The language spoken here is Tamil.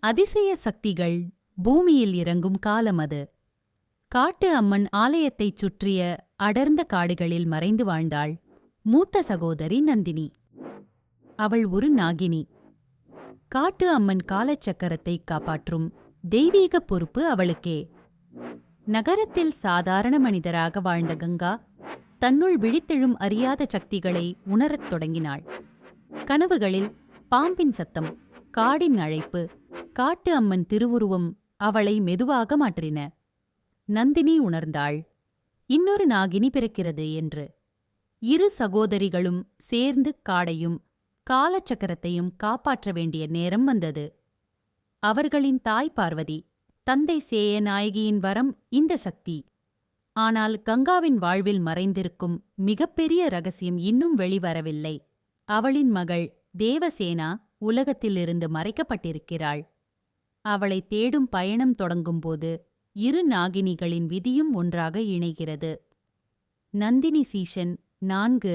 அதிசய சக்திகள் பூமியில் இறங்கும் காலம் அது. காட்டு அம்மன் ஆலயத்தைச் சுற்றிய அடர்ந்த காடுகளில் மறைந்து வாழ்ந்தாள் மூத்த சகோதரி நந்தினி. அவள் ஒரு நாகினி. காட்டு அம்மன் காலச்சக்கரத்தை காப்பாற்றும் தெய்வீக பொறுப்பு அவளுக்கே. நகரத்தில் சாதாரண மனிதராக வாழ்ந்த கங்கா தன்னுள் விழித்தெழும் அறியாத சக்திகளை உணரத் தொடங்கினாள். கனவுகளில் பாம்பின் சத்தம், காடின் அழைப்பு, காட்டு அம்மன் திருவுருவம் அவளை மெதுவாக மாற்றின. நந்தினி உணர்ந்தாள், இன்னொரு நாகினி பிறக்கிறது என்று. இரு சகோதரிகளும் சேர்ந்து காடையும் காலச்சக்கரத்தையும் காப்பாற்ற வேண்டிய நேரம் வந்தது. அவர்களின் தாய் பார்வதி, தந்தை சேயநாயகியின் வரம் இந்த சக்தி. ஆனால் கங்காவின் வாழ்வில் மறைந்திருக்கும் மிகப்பெரிய ரகசியம் இன்னும் வெளிவரவில்லை. அவளின் மகள் தேவசேனா உலகத்திலிருந்து மறைக்கப்பட்டிருக்கிறாள். அவளை தேடும் பயணம் தொடங்கும்போது இரு நாகினிகளின் விதியும் ஒன்றாக இணைகிறது. நந்தினி சீசன் 4.